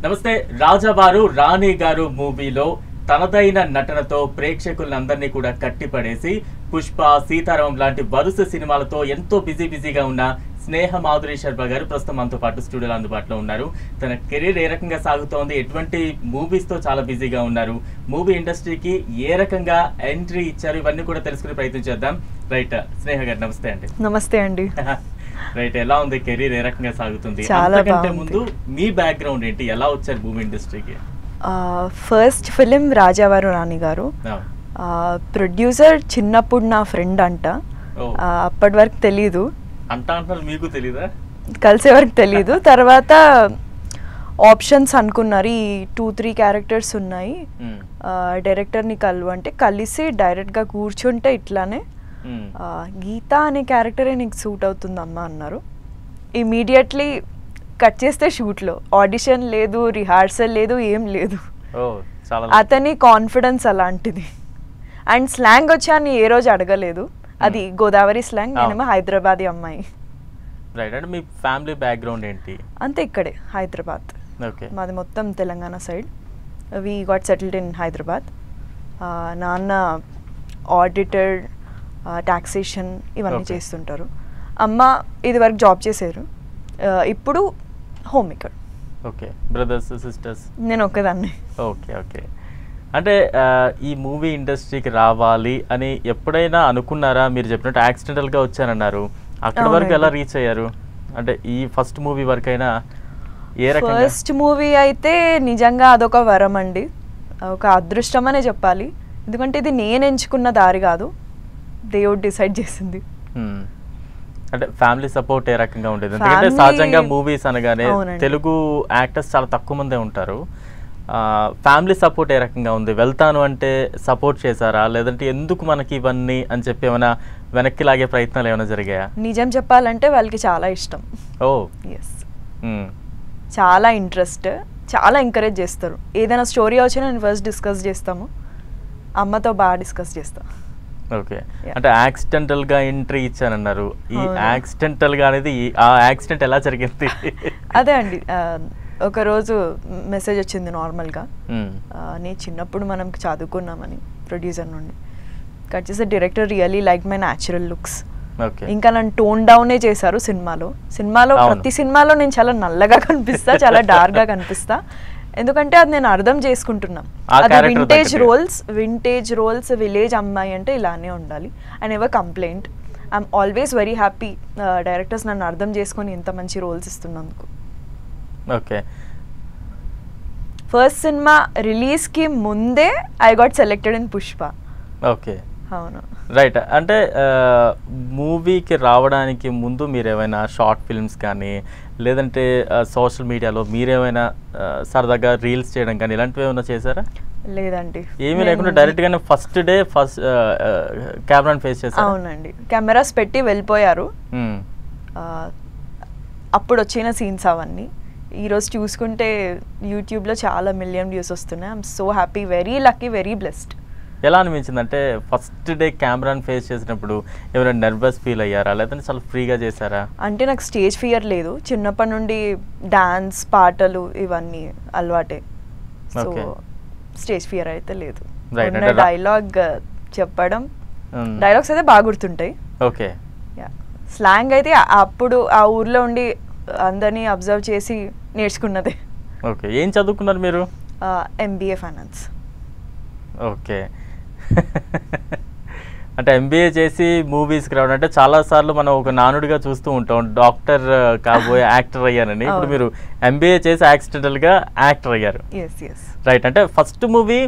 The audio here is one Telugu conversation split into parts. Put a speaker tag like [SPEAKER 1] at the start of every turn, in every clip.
[SPEAKER 1] నమస్తే. రాజావారు రాణి గారు మూవీలో తనదైన నటనతో ప్రేక్షకులందరినీ కూడా కట్టిపడేసి పుష్ప, సీతారామం లాంటి వరుస సినిమాలతో ఎంతో బిజీగా ఉన్న స్నేహ మాధురి శర్మ గారు ప్రస్తుతం మనతో పాటు స్టూడియోలో అందుబాటులో ఉన్నారు. తన కెరీర్ ఏ రకంగా సాగుతోంది, ఎటువంటి మూవీస్ తో చాలా బిజీగా ఉన్నారు, మూవీ ఇండస్ట్రీకి ఏ రకంగా ఎంట్రీ ఇచ్చారు, ఇవన్నీ కూడా తెలుసుకునే ప్రయత్నం చేద్దాం. రైట్, స్నేహ గారు నమస్తే అండి.
[SPEAKER 2] నమస్తే అండి.
[SPEAKER 1] రైట్, ఎలా ఉంది కెరీర్, ఏ రకంగా సాగుతుంది? అంతకంటే ముందు మీ బ్యాక్గ్రౌండ్ ఏంటి, ఎలా వచ్చారు మూవీ ఇండస్ట్రీకి?
[SPEAKER 2] ఫస్ట్ ఫిలిం రాజావారు రాణి గారు. ప్రొడ్యూసర్ చిన్నప్పుడు నా ఫ్రెండ్ అంట. అప్పటి వరకు తెలీదు,
[SPEAKER 1] అంటారు మీకు తెలీదా?
[SPEAKER 2] కలిసే వరకు తెలీదు. తర్వాత ఆప్షన్స్ అనుకున్నారు, ఈ 2-3 క్యారెక్టర్స్ ఉన్నాయి, డైరెక్టర్ని కలువు అంటే కలిసి డైరెక్ట్గా కూర్చుంటే ఇట్లానే గీత అనే క్యారెక్టరే నీకు సూట్ అవుతుందమ్మా అన్నారు. ఇమీడియట్లీ కట్ చేస్తే షూట్లో ఆడిషన్ లేదు, రిహార్సల్ లేదు, ఏం లేదు. అతని కాన్ఫిడెన్స్ అలాంటిది. అండ్ స్లాంగ్ వచ్చి అని ఏ రోజు అడగలేదు. అది గోదావరి స్లాంగ్, నేనేమో హైదరాబాదీ అమ్మాయి.
[SPEAKER 1] మీ ఫ్యామిలీ బ్యాక్గ్రౌండ్ ఏంటి?
[SPEAKER 2] అంతే, ఇక్కడే హైదరాబాద్. మాది మొత్తం Telangana side. We got settled in Hyderabad. నాన్న ఆడిటర్, టాక్సేషన్ ఇవన్నీ చేస్తుంటారు. అమ్మ ఇది వరకు జాబ్ చేశారు, ఇప్పుడు home maker.
[SPEAKER 1] Okay, brothers sisters?
[SPEAKER 2] నేను ఒక్కదాన్ని.
[SPEAKER 1] Okay okay. అంటే ఈ మూవీ ఇండస్ట్రీకి రావాలి అని ఎప్పుడైనా అనుకున్నారా? మీరు చెప్పినట్టు యాక్సిడెంటల్గా వచ్చానన్నారు, అక్కడ వరకు ఎలా రీచ్ అయ్యారు? అంటే ఈ ఫస్ట్ మూవీ వరకైనా ఏ రకంగా?
[SPEAKER 2] ఫస్ట్ మూవీ అయితే నిజంగా అదొక వరం అండి, ఒక అదృష్టం అనే చెప్పాలి. ఎందుకంటే ఇది నేను ఎంచుకున్న దారి కాదు, దేవుడు డిసైడ్ చేసింది.
[SPEAKER 1] అంటే ఫ్యామిలీ సపోర్ట్ ఏ రకంగా ఉండేది? ఎందుకంటే సహజంగా మూవీస్ అనగానే తెలుగు యాక్టర్స్ చాలా తక్కువ మందే ఉంటారు. ఫ్యామిలీ సపోర్ట్ ఏ రకంగా ఉంది? వెళ్తాను అంటే సపోర్ట్ చేశారా, లేదంటే ఎందుకు మనకి ఇవన్నీ అని చెప్పి ఏమైనా వెనక్కి లాగే ప్రయత్నాలు ఏమైనా జరిగాయా?
[SPEAKER 2] నిజం చెప్పాలంటే వాళ్ళకి చాలా ఇష్టం.
[SPEAKER 1] ఓ
[SPEAKER 2] ఎస్, చాలా ఇంట్రెస్ట్, చాలా ఎంకరేజ్ చేస్తారు. ఏదైనా స్టోరీ వచ్చినా నేను ఫస్ట్ డిస్కస్ చేస్తాము, అమ్మతో బాగా డిస్కస్ చేస్తాను.
[SPEAKER 1] ఓకే, అంటే యాక్సిడెంటల్ గా ఎంట్రీ ఇచ్చానన్నారు. ఈ యాక్సిడెంటల్ గా అనేది ఆ యాక్సిడెంట్ ఎలా జరిగింది?
[SPEAKER 2] అదే అండి, ఒకరోజు మెసేజ్ వచ్చింది నార్మల్గా. నేను చిన్నప్పుడు మనం చదువుకున్నామని ప్రొడ్యూసర్ నుండి. కట్ చేసే director really like my natural looks. ఇంకా నన్ను టోన్ డౌనే చేశారు సినిమాలో ప్రతి సినిమాలో నేను చాలా నల్లగా కనిపిస్తా, చాలా డార్క్ గా కనిపిస్తా. ఎందుకంటే అది నేను అర్థం చేసుకుంటున్నా, అది వింటేజ్ రోల్స్ విలేజ్ అమ్మాయి అంటే ఇలానే ఉండాలి. I never complaint. I'm always very happy directors నన్ను అర్థం చేసుకొని ఇంత మంచి రోల్స్ ఇస్తున్నందుకు.
[SPEAKER 1] ఓకే,
[SPEAKER 2] ఫస్ట్ సినిమా రిలీజ్ కి ముందే I got selected in Pushpa.
[SPEAKER 1] Okay,
[SPEAKER 2] అవును.
[SPEAKER 1] రైట్. అంటే మూవీకి రావడానికి ముందు మీరు ఏమైనా షార్ట్ ఫిల్మ్స్ కానీ, లేదంటే సోషల్ మీడియాలో మీరేమైనా సరదాగా రీల్స్ చేయడం కానీ ఇలాంటివి ఏమైనా చేశారా?
[SPEAKER 2] లేదండి,
[SPEAKER 1] ఏమీ లేకుండా డైరెక్ట్ గానే ఫస్ట్ డే కెమెరాని ఫేస్ చేశారు?
[SPEAKER 2] అవునండి, కెమెరాస్ పెట్టి వెళ్ళిపోయారు. అప్పుడు వచ్చిన సీన్స్ అవన్నీ ఈరోజు చూసుకుంటే యూట్యూబ్లో చాలా మిలియన్ వ్యూస్ వస్తున్నాయి. I'm so happy, very lucky, very blessed.
[SPEAKER 1] ఎలా అనిపించింది అంటే ఫస్ట్ డే కెమెరాని ఫేస్ చేసినప్పుడు ఎవరైనా నర్వస్ ఫీల్ అయ్యారా, లేదంటే చాలా ఫ్రీగా చేశారా?
[SPEAKER 2] అంటే నాకు స్టేజ్ ఫియర్ లేదు, చిన్నప్పటి నుండి డాన్స్, పాటలు ఇవన్నీ అలవాటే. సో స్టేజ్ ఫియర్ అయితే లేదు. డైలాగ్ చెప్పడం, డైలాగ్స్ అయితే బాగా గుర్తుంటాయి.
[SPEAKER 1] ఓకే,
[SPEAKER 2] స్లాంగ్ అయితే అప్పుడు ఆ ఊర్లో ఉండి అందరినీ అబ్జర్వ్ చేసి నేర్చుకున్నదే.
[SPEAKER 1] ఓకే, ఏం చదువుకున్నారు మీరు?
[SPEAKER 2] MBA finance.
[SPEAKER 1] ఓకే, అంటే MBA చేసి మూవీస్కి రావడం అంటే చాలాసార్లు మనం ఒక నానుడిగా చూస్తూ ఉంటాం, డాక్టర్ కాబోయే యాక్టర్ అయ్యానని. ఇప్పుడు మీరు MBA చేసి యాక్సిడెంటల్గా యాక్టర్ అయ్యారు. రైట్, అంటే ఫస్ట్ మూవీ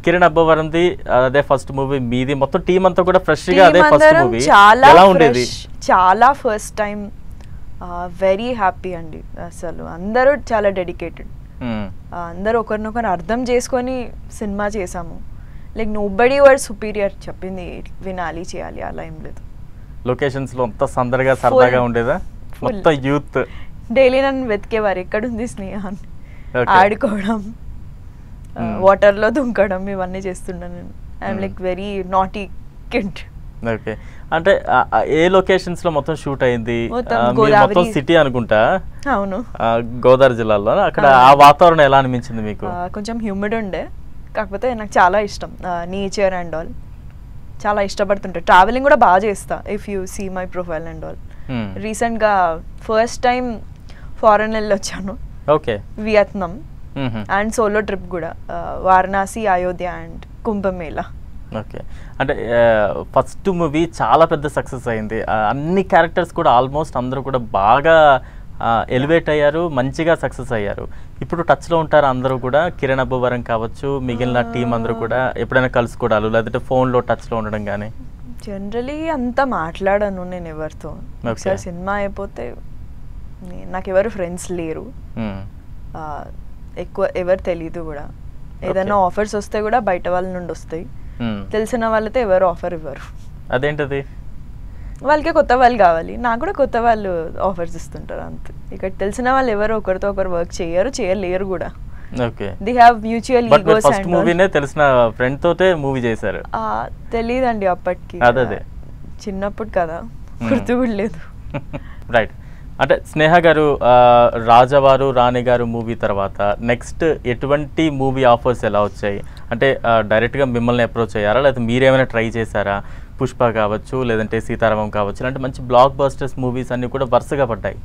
[SPEAKER 1] కిరణ్ అబ్బవరంది, అదే ఫస్ట్ మూవీ మీది, మొత్తం టీం అంతా కూడా ఫ్రెష్గా అదే ఫస్ట్ మూవీ. ఎలా ఉండేది?
[SPEAKER 2] చాలా ఫస్ట్ టైం, వెరీ హ్యాపీ అండి. అసలు అందరూ చాలా డెడికేటెడ్, అందరూ ఒకరినొకరు అర్థం చేసుకొని సినిమా చేసాము. లైక్ నోబడీ వర్ సుపీరియర్, చెప్పింది వినాలి, చేయాలి, అలా ఏం లేదు.
[SPEAKER 1] లొకేషన్స్ లో అంతా సందడిగా సరదాగా ఉండేదా? మొత్తం యూత్
[SPEAKER 2] డైలీ నన్ను వెతికేవారు, ఎక్కడుంది స్నేహ, ఆడుకోవడం, వాటర్లో దుంకడం, ఇవన్నీ చేస్తుండే నేను. I'm like very naughty kid.
[SPEAKER 1] Okay. అంటే ఏ లొకేషన్స్ లో మొత్తం షూట్ అయింది? మొత్తం సిటీ అనుకుంటా.
[SPEAKER 2] అవును,
[SPEAKER 1] గోదావరి జిల్లాలో. అక్కడ ఆ వాతావరణం ఎలా అనిపించింది మీకు?
[SPEAKER 2] కొంచెం హ్యూమిడ్ ఉండే, కాకపోతే నాకు చాలా ఇష్టం నేచర్ అండ్ ఆల్. చాలా ఇష్టపడుతుంటా. ట్రావెలింగ్ కూడా బాగా చేస్తా, if you see my profile and all. రీసెంట్గా ఫస్ట్ టైం ఫారెన్ వెళ్ళి వచ్చాను.
[SPEAKER 1] Okay.
[SPEAKER 2] Vietnam and solo trip కూడా, వారణాసి, అయోధ్య అండ్ కుంభమేళా.
[SPEAKER 1] ఓకే. అంటే ఫస్ట్ మూవీ చాలా పెద్ద సక్సెస్ అయింది. అన్ని క్యారెక్టర్స్ కూడా ఆల్మోస్ట్ అందరూ కూడా బాగా ఎలివేట్ అయ్యారు, మంచిగా సక్సెస్ అయ్యారు. ఇప్పుడు టచ్లో ఉంటారు అందరూ కూడా? కిరణ్ అబ్బవరం కావచ్చు, మిగిలిన టీం అందరూ కూడా ఎప్పుడైనా కలుసుకోవడాలు, లేదంటే ఫోన్లో టచ్లో ఉండడం కానీ?
[SPEAKER 2] జనరలీ అంతా మాట్లాడాను నేను ఎవరితో. ఒకసారి సినిమా అయిపోతే నాకు ఎవరు ఫ్రెండ్స్ లేరు, ఎక్కువ ఎవరు తెలీదు కూడా. ఏదైనా ఆఫర్స్ వస్తే కూడా బయట వాళ్ళ నుండి వస్తాయి, తెలిసిన వాళ్ళతో ఎవరు ఆఫర్ ఇవ్వరు.
[SPEAKER 1] అదేంటది?
[SPEAKER 2] వాళ్ళకే కొత్త వాళ్ళు కావాలి, నాకు కూడా కొత్త వాళ్ళు ఆఫర్స్ ఇస్తుంటారు అంతే. ఇక్కడ తెలిసిన వాళ్ళు ఎవరు ఒకరితో ఒకరు వర్క్ చేయలేరు కూడా.
[SPEAKER 1] Okay.
[SPEAKER 2] They have mutual egos.
[SPEAKER 1] First మూవీనే తెలిసిన ఫ్రెండ్ తోటే మూవీ చేశారు?
[SPEAKER 2] తెలీదండి అప్పటికి,
[SPEAKER 1] అదే
[SPEAKER 2] చిన్నప్పుడు కదా, గుర్తు కూడా లేదు.
[SPEAKER 1] రైట్. అంటే స్నేహ గారు, రాజావారు రాణి గారు మూవీ తర్వాత నెక్స్ట్ ఎటువంటి మూవీ ఆఫర్స్ ఎలా వచ్చాయి? అంటే డైరెక్ట్గా మిమ్మల్ని అప్రోచ్ అయ్యారా, లేకపోతే మీరేమైనా ట్రై చేశారా? పుష్ప కావచ్చు, లేదంటే సీతారామం కావచ్చు, అంటే మంచి బ్లాక్ బస్టర్స్ మూవీస్ అన్నీ కూడా వరుసగా పడ్డాయి.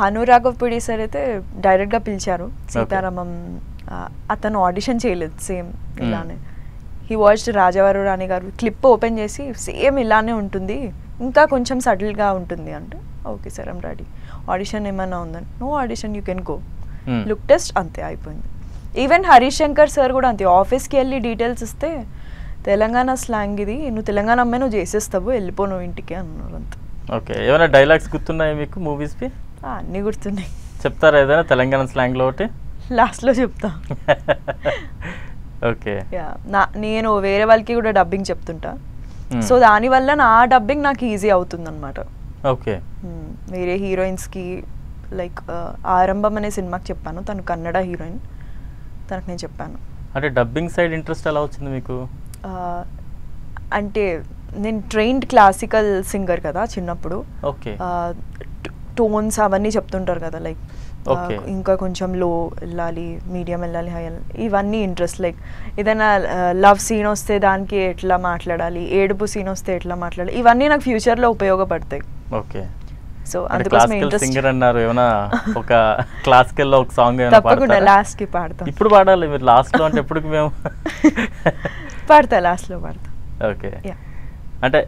[SPEAKER 2] హనురాఘవపుడి సార్ అయితే డైరెక్ట్గా పిలిచారు. సీతారామం అతను ఆడిషన్ చేయలేదు, సేమ్ ఇలానే. హీ వాచ్డ్ రాజావారు రాణి గారు క్లిప్ ఓపెన్ చేసి సేమ్ ఇలానే ఉంటుంది, ఇంకా కొంచెం సటిల్గా ఉంటుంది అంటే, okay sir I'm ready. Audition ఏమైనా ఉందని, no audition, you can go, look test, అంతే అయిపోయింది. ఈవెన్ హరీష్ శంకర్ సార్ కూడా అంతే, ఆఫీస్కి వెళ్ళి డీటెయిల్స్ ఇస్తే తెలంగాణ స్లాంగ్ ఇది, నువ్వు తెలంగాణ అమ్మాయి, నువ్వు చేసేస్తావు, వెళ్ళిపో నువ్వు ఇంటికి అన్నారు అంతే.
[SPEAKER 1] ఓకే. ఏమైనా డైలాగ్స్ గుర్తున్నాయా మీకు మూవీస్కి?
[SPEAKER 2] అన్నీ గుర్తున్నాయి.
[SPEAKER 1] చెప్తారా ఏదైనా తెలంగాణ స్లాంగ్లో ఒకటి?
[SPEAKER 2] లాస్ట్లో చెప్తా.
[SPEAKER 1] ఓకే.
[SPEAKER 2] నేను వేరే వాళ్ళకి కూడా డబ్బింగ్ చెప్తుంటా, సో దానివల్ల నా డబ్బింగ్ నాకు ఈజీ అవుతుంది అనమాట.
[SPEAKER 1] ఓకే.
[SPEAKER 2] వేరే హీరోయిన్స్కి లైక్ ఆరంభం అనే సినిమాకి చెప్పాను, తను కన్నడ హీరోయిన్, తనకు నేను చెప్పాను.
[SPEAKER 1] అంటే డబ్బింగ్ సైడ్ ఇంట్రెస్ట్ ఎలా వచ్చింది మీకు?
[SPEAKER 2] అంటే నేను ట్రైన్డ్ క్లాసికల్ సింగర్ కదా చిన్నప్పుడు.
[SPEAKER 1] ఓకే.
[SPEAKER 2] టోన్స్ అవన్నీ చెప్తుంటారు కదా, లైక్ ఇంకా కొంచెం లో వెళ్ళాలి, మీడియం వెళ్ళాలి, హై వెళ్ళాలి, ఇవన్నీ ఇంట్రెస్ట్. లైక్ ఏదైనా లవ్ సీన్ వస్తే దానికి ఎట్లా మాట్లాడాలి, ఏడుపు సీన్ వస్తే ఎట్లా మాట్లాడాలి, ఇవన్నీ నాకు ఫ్యూచర్లో ఉపయోగపడతాయి.
[SPEAKER 1] ఓకే.
[SPEAKER 2] సో అందుకోసం ఇంట్రెస్ట్.
[SPEAKER 1] సింగర్ అన్నారు, ఏమైనా ఒక క్లాసికల్ లో ఒక సాంగ్
[SPEAKER 2] తప్పకుండా లాస్ట్ కి పాడతాం.
[SPEAKER 1] ఇప్పుడు పాడాలి మీరు లాస్ట్ లో అంటే ఎప్పటికి మేము
[SPEAKER 2] పాడతా, లాస్ట్ లో పాడతా.
[SPEAKER 1] ఓకే. అంటే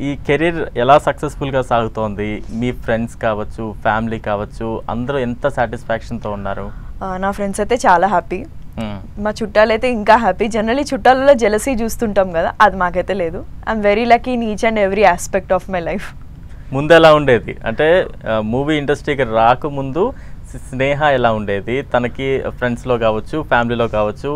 [SPEAKER 1] ఈ కెరీర్ ఎలా సక్సెస్ఫుల్గా సాగుతోంది? మీ ఫ్రెండ్స్ కావచ్చు, ఫ్యామిలీ కావచ్చు, అందరూ ఎంత సాటిస్ఫాక్షన్తో ఉన్నారు?
[SPEAKER 2] నా ఫ్రెండ్స్ అయితే చాలా హ్యాపీ, మా చుట్టాలు అయితే ఇంకా హ్యాపీ. జనరలీ చుట్టాలలో జెలసీ చూస్తుంటాం కదా, అది మాకైతే లేదు. I'm very lucky in each and every aspect of my life.
[SPEAKER 1] ముందు ఎలా ఉండేది అంటే మూవీ ఇండస్ట్రీకి రాకముందు స్నేహ ఎలా ఉండేది? తనకి ఫ్రెండ్స్లో కావచ్చు, ఫ్యామిలీలో కావచ్చు,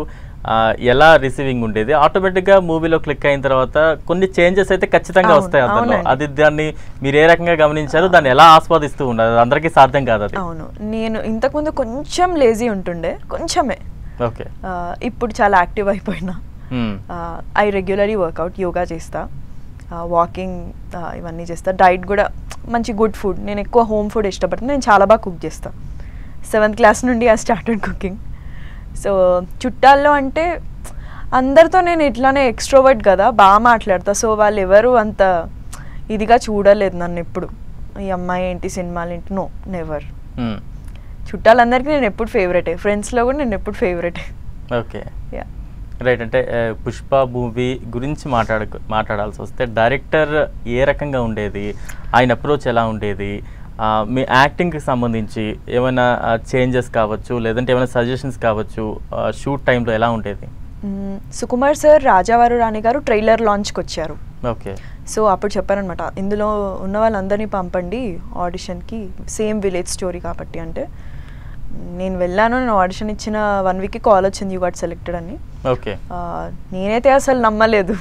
[SPEAKER 1] ఎలా రిసీవింగ్ ఉండేది? ఆటోమేటిక్గా మూవీలో క్లిక్ అయిన తర్వాత కొన్ని చేంజెస్ అయితే ఖచ్చితంగా వస్తాయి అతను. అది దాన్ని మీరు ఏ రకంగా గమనించారు, దాన్ని ఎలా ఆస్వాదిస్తూ ఉండదు? అందరికీ సాధ్యం కాదు అది.
[SPEAKER 2] అవును, నేను ఇంతకుముందు కొంచెం లేజీ ఉంటుండే, కొంచెమే.
[SPEAKER 1] ఓకే.
[SPEAKER 2] ఇప్పుడు చాలా యాక్టివ్ అయిపోయినా. ఐ రెగ్యులర్లీ వర్కౌట్, యోగా చేస్తా, వాకింగ్ ఇవన్నీ చేస్తా. డైట్ కూడా మంచి గుడ్ ఫుడ్, నేను ఎక్కువ హోమ్ ఫుడ్ ఇష్టపడతాను. నేను చాలా బాగా కుక్ చేస్తా, 7th క్లాస్ నుండి ఐ స్టార్టెడ్ కుకింగ్. సో చుట్టాల్లో అంటే అందరితో నేను ఇట్లానే ఎక్స్ట్రోవర్ట్ కదా, బాగా మాట్లాడతా. సో వాళ్ళు ఎవరు అంత ఇదిగా చూడలేదు నన్ను ఎప్పుడు, ఈ అమ్మాయి ఏంటి, సినిమాలు ఏంటి, నో, నెవర్. చుట్టాలందరికీ నేను ఎప్పుడు ఫేవరెటే, ఫ్రెండ్స్లో కూడా నేను ఎప్పుడు ఫేవరెటే.
[SPEAKER 1] ఓకే. రైట్. అంటే పుష్ప మూవీ గురించి మాట్లాడాల్సి వస్తే డైరెక్టర్ ఏ రకంగా ఉండేది, ఆయన అప్రోచ్ ఎలా ఉండేది, మీ యాక్టింగ్కి సంబంధించి ఏమైనా చేంజెస్ కావచ్చు, లేదంటే ఏమైనా సజెషన్స్ కావచ్చు, షూట్ టైంలో ఎలా ఉండేది?
[SPEAKER 2] సుకుమార్ సార్ రాజావారు రాణి గారు ట్రైలర్ లాంచ్కి వచ్చారు.
[SPEAKER 1] ఓకే.
[SPEAKER 2] సో అప్పుడు చెప్పారనమాట, ఇందులో ఉన్న వాళ్ళందరినీ పంపండి ఆడిషన్కి, సేమ్ విలేజ్ స్టోరీ కాబట్టి. అంటే నేను వెళ్ళాను, నేను ఆడిషన్ ఇచ్చిన 1 వీక్కి కాల్ వచ్చింది, యూ గాట్ సెలెక్టెడ్ అని.
[SPEAKER 1] ఓకే.
[SPEAKER 2] నేనైతే అసలు నమ్మలేదు.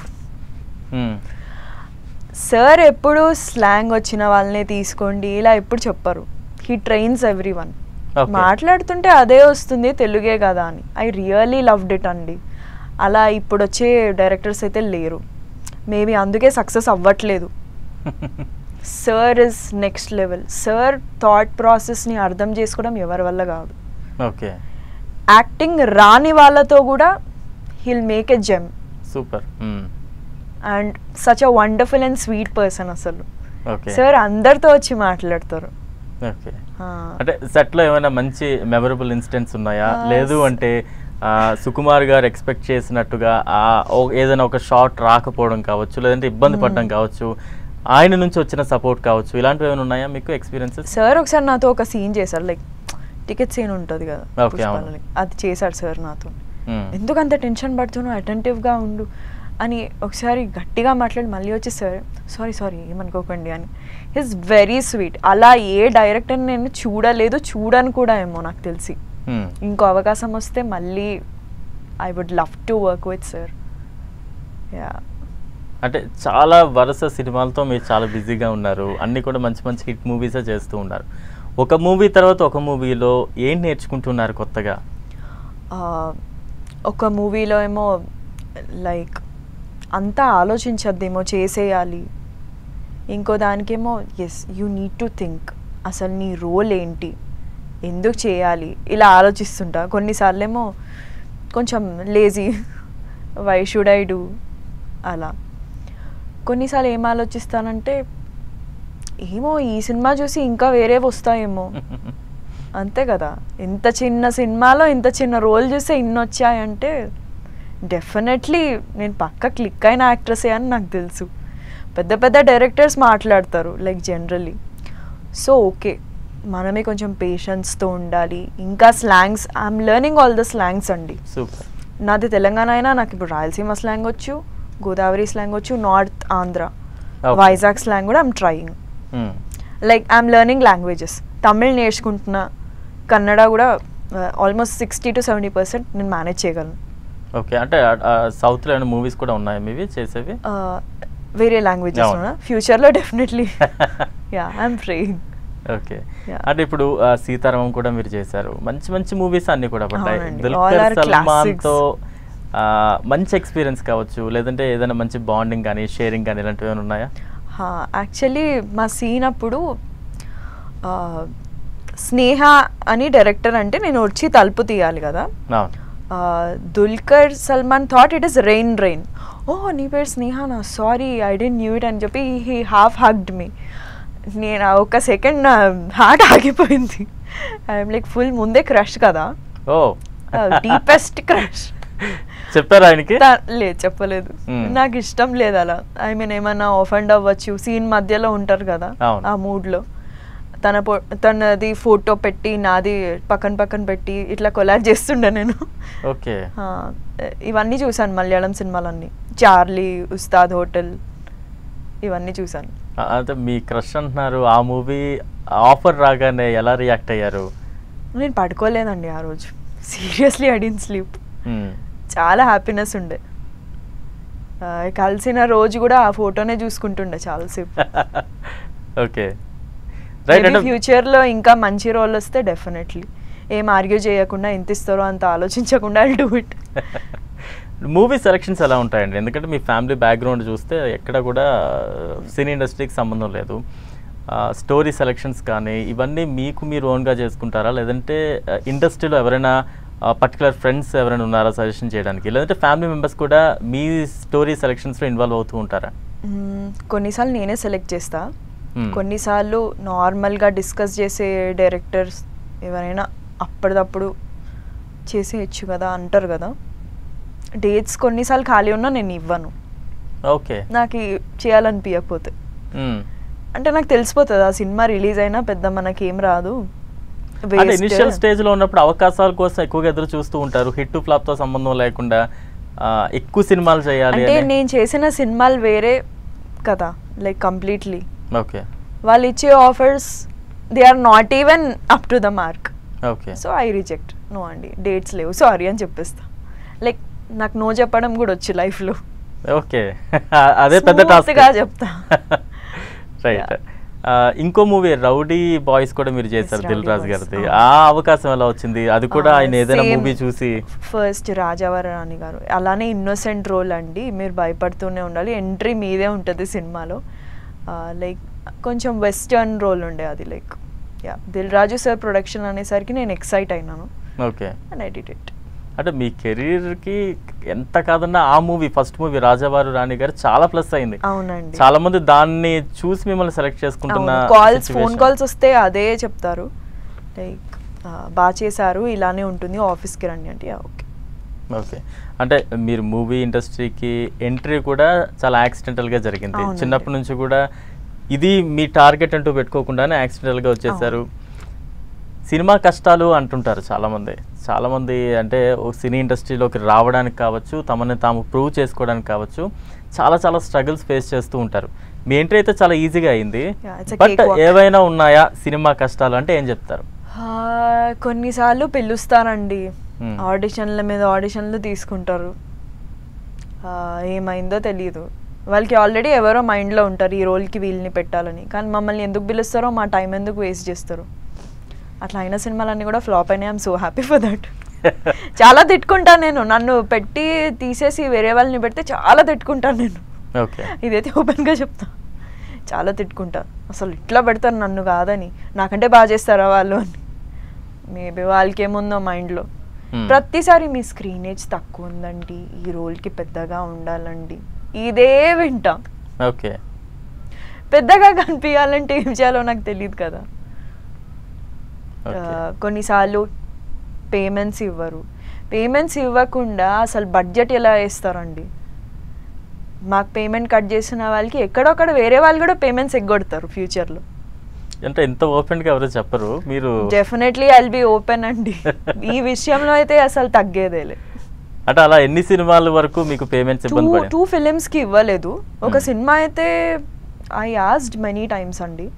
[SPEAKER 2] సార్ ఎప్పుడు స్లాంగ్ వచ్చిన వాళ్ళనే తీసుకోండి ఇలా ఎప్పుడు చెప్పరు, హీ ట్రైన్స్ ఎవ్రీ వన్. మాట్లాడుతుంటే అదే వస్తుంది, తెలుగే కదా అని. ఐ రియలీ లవ్డ్ ఇట్ అండి. అలా ఇప్పుడు వచ్చే డైరెక్టర్స్ అయితే లేరు. మేబీ అందుకే సక్సెస్ అవ్వట్లేదు. Sir is next level. Sir thought ప్రాసెస్ని అర్థం చేసుకోవడం ఎవరి వల్ల కాదు.
[SPEAKER 1] ఓకే,
[SPEAKER 2] యాక్టింగ్ రాని వాళ్ళతో కూడా heal make a gem.
[SPEAKER 1] Super.
[SPEAKER 2] And such a wonderful and sweet person అసలు.
[SPEAKER 1] ఓకే,
[SPEAKER 2] సార్ అందరితో వచ్చి మాట్లాడతారు.
[SPEAKER 1] ఓకే, అంటే సెట్లో ఏమైనా మంచి మెమరబుల్ ఇన్సిడెంట్స్ ఉన్నాయా? లేదు అంటే సుకుమార్ గారు ఎక్స్పెక్ట్ చేసినట్టుగా ఏదైనా ఒక షాట్ రాకపోవడం కావచ్చు, లేదంటే ఇబ్బంది పడడం కావచ్చు, ఆయన నుంచి వచ్చిన సపోర్ట్ కావచ్చు, ఇలాంటివి ఏమైనా ఉన్నాయా మీకు ఎక్స్పీరియన్సెస్?
[SPEAKER 2] సార్ ఒకసారి నాతో ఒక సీన్ చేశారు, లైక్ టికెట్ సీన్ ఉంటుంది కదా, అది చేశారు సార్ నాతో. ఎందుకు అంత టెన్షన్ పడుతున్నావు, అటెంటివ్గా ఉండు అని ఒకసారి గట్టిగా మాట్లాడి మళ్ళీ వచ్చి సార్ సారీ ఏమనుకోకండి అని. Is very sweet. అలా ఏ డైరెక్టర్ నేను చూడలేదు, చూడను కూడా ఏమో నాకు తెలిసి. ఇంకో అవకాశం వస్తే మళ్ళీ I would love to work with sir. Yeah,
[SPEAKER 1] అంటే చాలా వరుస సినిమాలతో మీరు చాలా బిజీగా ఉన్నారు, అన్నీ కూడా మంచి మంచి హిట్ మూవీసే చేస్తూ ఉన్నారు. ఒక మూవీ తర్వాత ఒక మూవీలో ఏం నేర్చుకుంటున్నారు కొత్తగా?
[SPEAKER 2] ఒక మూవీలో ఏమో లైక్ అంతా ఆలోచించద్దేమో, చేసేయాలి. ఇంకో దానికేమో yes you need to think, అసలు నీ రోల్ ఏంటి, ఎందుకు చేయాలి, ఇలా ఆలోచిస్తుంటా. కొన్నిసార్లు ఏమో కొంచెం lazy, why should I do అలా. కొన్నిసార్లు ఏం ఆలోచిస్తానంటే ఏమో ఈ సినిమా చూసి ఇంకా వేరే వస్తాయేమో, అంతే కదా. ఇంత చిన్న సినిమాలో ఇంత చిన్న రోల్ చూస్తే ఇన్ని వచ్చాయంటే డెఫినెట్లీ నేను పక్క క్లిక్ అయిన యాక్ట్రెసే అని నాకు తెలుసు. పెద్ద పెద్ద డైరెక్టర్స్ మాట్లాడతారు లైక్ జనరల్లీ. సో ఓకే, మనమే కొంచెం పేషెన్స్తో ఉండాలి. ఇంకా slangs, I'm learning all the slangs అండి.
[SPEAKER 1] సూపర్.
[SPEAKER 2] నాది తెలంగాణ అయినా నాకు ఇప్పుడు రాయలసీమ స్లాంగ్ వచ్చు, గోదావరి స్లాంగ్ వచ్చు, నార్త్ ఆంధ్ర, వైజాగ్ స్లాంగ్ కూడా I'm trying. Like I'm learning languages. Tamil నేర్చుకుంటున్నా, కన్నడ కూడా ఆల్మోస్ట్ 60 to 70% నేను మేనేజ్ చేయగలను.
[SPEAKER 1] ఓకే, అంటే సౌత్లో ఏమైనా మూవీస్ కూడా ఉన్నాయా మీవి చేసేవి?
[SPEAKER 2] వేరే లాంగ్వేజెస్ ఫ్యూచర్లో definitely. Yeah, I'm praying.
[SPEAKER 1] Okay, అంటే ఇప్పుడు సీతారామం కూడా మీరు చేశారు, మంచి మంచి మూవీస్ అన్ని కూడా పడ్డాయి. దుల్కర్ సల్మాన్తో మంచి ఎక్స్పీరియన్స్ కావచ్చు, లేదంటే ఏదైనా మంచి బాండింగ్ కానీ షేరింగ్ కానీ ఇలాంటివి ఏమైనా ఉన్నాయా?
[SPEAKER 2] యాక్చువల్లీ మా సీన్ అప్పుడు స్నేహ అని డైరెక్టర్ అంటే నేను వచ్చి తలుపు తీయాలి కదా. Dulquer Salmaan thought it is rain. ఓ నీ పేరు స్నేహనా, sorry I don't knew it అని చెప్పి హీ హాఫ్ హగ్డ్ మీ. నేను ఒక సెకండ్ నా హార్ట్ ఆగిపోయింది. ఐఎమ్ లైక్ ఫుల్ ముందే క్రష్ కదా, డీపెస్ట్ క్రష్.
[SPEAKER 1] చెప్పారు ఆయనకి?
[SPEAKER 2] లేదు, చెప్పలేదు. నాకు ఇష్టం లేదు అలా. ఐ మీన్ ఏమన్నా ఆఫెండ్ అవ్వచ్చు, సీన్ మధ్యలో ఉంటారు కదా ఆ మూడ్లో. తనది ఫోటో పెట్టి నాది పక్కన పెట్టి ఇట్లా కొలాజ్ చేస్తుండే నేను.
[SPEAKER 1] ఓకే,
[SPEAKER 2] ఇవన్నీ చూసాను మలయాళం సినిమాలన్నీ, చార్లీ, ఉస్తాద్ హోటల్, ఇవన్నీ చూసాను.
[SPEAKER 1] అంటే మీ క్రష్ అంటున్నారు, ఆ మూవీ ఆఫర్ రాగానే ఎలా రియాక్ట్ అయ్యారు?
[SPEAKER 2] నేను పడుకోలేదండి ఆ రోజు, సీరియస్లీ ఐ డిడ్ంట్ స్లీప్. చాలా హ్యాపీనెస్ ఉండే. కలిసిన రోజు కూడా ఆ ఫోటోనే చూసుకుంటుండే చాలాసేపు.
[SPEAKER 1] ఓకే,
[SPEAKER 2] ఫ్యూచర్లో ఇంకా మంచి రోల్ వస్తే డెఫినెట్లీ ఏం ఆర్గ్యూ చేయకుండా ఎంత ఇస్తారో అంత ఆలోచించకుండా I'll do it.
[SPEAKER 1] Movie selections ఎలా ఉంటాయండి? ఎందుకంటే మీ ఫ్యామిలీ బ్యాక్గ్రౌండ్ చూస్తే ఎక్కడ కూడా సినీ ఇండస్ట్రీకి సంబంధం లేదు. స్టోరీ సెలక్షన్స్ కానీ ఇవన్నీ మీకు మీరు ఓన్గా చేసుకుంటారా, లేదంటే ఇండస్ట్రీలో ఎవరైనా పర్టికులర్ ఫ్రెండ్స్ ఎవరైనా ఉన్నారా సజెషన్ చేయడానికి, లేదంటే ఫ్యామిలీ మెంబర్స్ కూడా మీ స్టోరీ సెలక్షన్స్లో ఇన్వాల్వ్ అవుతూ ఉంటారా?
[SPEAKER 2] కొన్నిసార్లు నేనే సెలెక్ట్ చేస్తా, కొన్నిసార్లు నార్మల్గా డిస్కస్ చేసే డైరెక్టర్స్ ఎవరైనా అప్పటిదప్పుడు చేసేయచ్చు కదా అంటారు కదా. డేట్స్ కొన్నిసార్లు ఖాళీ ఉన్నా నేను ఇవ్వను.
[SPEAKER 1] ఓకే,
[SPEAKER 2] నాకు చేయాలనిపించకపోతే. అంటే నాకు తెలిసిపోతుంది ఆ సినిమా రిలీజ్ అయినా పెద్ద మనకి ఏం రాదు.
[SPEAKER 1] ఇనిషియల్ స్టేజ్లో ఉన్నప్పుడు అవకాశాల కోసం ఎక్కువగా ఎదురు చూస్తూ ఉంటారు, హిట్ ఫ్లాప్తో సంబంధం లేకుండా ఎక్కువ సినిమాలు చేయాలి
[SPEAKER 2] అంటే. నేను చేసిన సినిమాలు వేరే కదా, లైక్ కంప్లీట్లీ.
[SPEAKER 1] ఓకే,
[SPEAKER 2] వాళ్ళు ఇచ్చే offers they are not even up to the mark.
[SPEAKER 1] Okay,
[SPEAKER 2] so I reject. No అండి, డేట్స్ లేవు, సారీ అని చెప్పేస్తా. లైక్ నాకు నో చెప్పడం కూడా వచ్చి లైఫ్లో.
[SPEAKER 1] ఓకే, అదే పెద్ద టాస్క్
[SPEAKER 2] గా చెప్తా.
[SPEAKER 1] రైట్. ఇంకో మూవీ రౌడీ బాయ్స్ కూడా మీరు చేశారు దిల్ రాజు గారిది. ఆ అవకాశం ఎలా వచ్చింది? అది కూడా ఆయన ఏదైనా మూవీ చూసి
[SPEAKER 2] ఫస్ట్ రాజావారి గారు అలానే ఇన్నోసెంట్ రోల్ అండి, మీరు భయపడుతూనే ఉండాలి, ఎంట్రీ మీదే ఉంటుంది సినిమాలో. లైక్ కొంచెం వెస్టర్న్ రోల్ ఉండే అది. Like Dil Raju sir production అనేసరికి నేను ఎక్సైట్ అయినాను.
[SPEAKER 1] Okay,
[SPEAKER 2] and I did it.
[SPEAKER 1] అంటే మీ కెరీర్కి ఎంత కాదన్నా ఆ మూవీ ఫస్ట్ మూవీ రాజావారు రాణి గారు చాలా ప్లస్ అయింది.
[SPEAKER 2] అవునండి,
[SPEAKER 1] చాలా మంది దాన్ని చూసి మిమ్మల్ని సెలెక్ట్ చేసుకుంటున్న
[SPEAKER 2] ఫోన్ కాల్స్ వస్తే అదే చెప్తారు, లైక్ బాగా చేశారు, ఇలానే ఉంటుంది, ఆఫీస్కి రండి అంటే ఓకే.
[SPEAKER 1] ఓకే, అంటే మీరు మూవీ ఇండస్ట్రీకి ఎంట్రీ కూడా చాలా యాక్సిడెంటల్గా జరిగింది. చిన్నప్పటి నుంచి కూడా ఇది మీ టార్గెట్ అంటూ పెట్టుకోకుండానే యాక్సిడెంటల్గా వచ్చేసారు. సినిమా కష్టాలు అంటుంటారు చాలామంది అంటే సినీ ఇండస్ట్రీలోకి రావడానికి కావచ్చు, తమని తాము ప్రూవ్ చేసుకోవడానికి కావచ్చు, చాలా స్ట్రగుల్స్ ఫేస్ చేస్తూ ఉంటారు. మీ ఎంట్రీ అయితే చాలా ఈజీగా అయింది, బట్ ఏవైనా ఉన్నాయా సినిమా కష్టాలు అంటే ఏం చెప్తారు?
[SPEAKER 2] కొన్నిసార్లు పిలుస్తారండి, ఆడిషన్ల మీద ఆడిషన్లు తీసుకుంటారు, ఏమైందో తెలియదు, వాళ్ళకి ఆల్రెడీ ఎవరో మైండ్లో ఉంటారు ఈ రోల్కి వీళ్ళని పెట్టాలని, కానీ మమ్మల్ని ఎందుకు పిలుస్తారో, మా టైం ఎందుకు వేస్ట్ చేస్తారు. అట్లా అయిన సినిమాలన్నీ కూడా ఫ్లాప్ అయినాయి. I'm so happy for that. చాలా తిట్టుకుంటాను నేను, నన్ను పెట్టి తీసేసి వేరే వాళ్ళని పెడితే చాలా తిట్టుకుంటాను నేను. ఇదైతే ఓపెన్గా చెప్తా, చాలా తిట్టుకుంటా, అసలు ఇట్లా పెడతారు నన్ను కాదని, నాకంటే బాగా చేస్తారా వాళ్ళు అని. మేబీ వాళ్ళకి ఏముందో మైండ్లో. ప్రతిసారి మీ స్క్రీనేజ్ తక్కువ ఉందండి, ఈ రోల్కి పెద్దగా ఉండాలండి, ఇదే వింటా.
[SPEAKER 1] ఓకే,
[SPEAKER 2] పెద్దగా కనిపించాలంటే ఏం చేయాలో నాకు తెలియదు కదా. కొన్నిసార్లు పేమెంట్స్ ఇవ్వకుండా అసలు బడ్జెట్ ఎలా వేస్తారండి. మాకు పేమెంట్ కట్ చేసిన వాళ్ళకి ఎక్కడొక్కడ వేరే వాళ్ళు కూడా పేమెంట్స్ ఎగ్గొడతారు ఫ్యూచర్లో.
[SPEAKER 1] అంటే ఎంత ఓపెన్గా ఎవరు చెప్పరు, మీరు
[SPEAKER 2] definitely I will be open అండి. ఈ విషయంలో అయితే అసలు తగ్గేదేలే.
[SPEAKER 1] అంటే అలా ఎన్ని సినిమాల వరకు మీకు పేమెంట్స్ ఇబ్బంది పడే?
[SPEAKER 2] 2 ఫిలిమ్స్కి ఇవ్వలేదు. ఒక సినిమా అయితే ఐ ఆస్క్డ్ మెనీ టైమ్స్ అండి,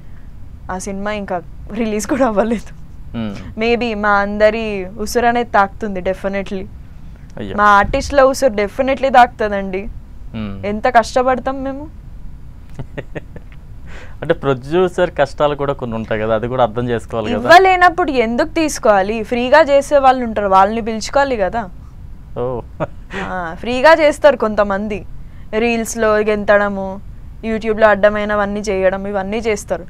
[SPEAKER 2] ఆ సినిమా ఇంకా రిలీజ్ కూడా అవ్వలేదు. మేబీ మా అందరి ఉసురు అనేది తాకుతుంది డెఫినెట్లీ, మా ఆర్టిస్ట్ల ఉసురు డెఫినెట్లీ తాకుతుందండి. ఎంత కష్టపడతాం మేము.
[SPEAKER 1] అంటే ప్రొడ్యూసర్ కష్టాలు కూడా కొన్ని ఉంటాయి కదా, అది కూడా అర్థం చేసుకోవాలి కదా.
[SPEAKER 2] ఇవ్వలేనప్పుడు ఎందుకు తీసుకోవాలి, ఫ్రీగా చేసే వాళ్ళు ఉంటారు, వాళ్ళని పిలుచుకోవాలి కదా. ఫ్రీగా చేస్తారు కొంతమంది, రీల్స్లో గెంతడము, యూట్యూబ్లో అడ్డమైనవన్నీ చేయడం, ఇవన్నీ చేస్తారు.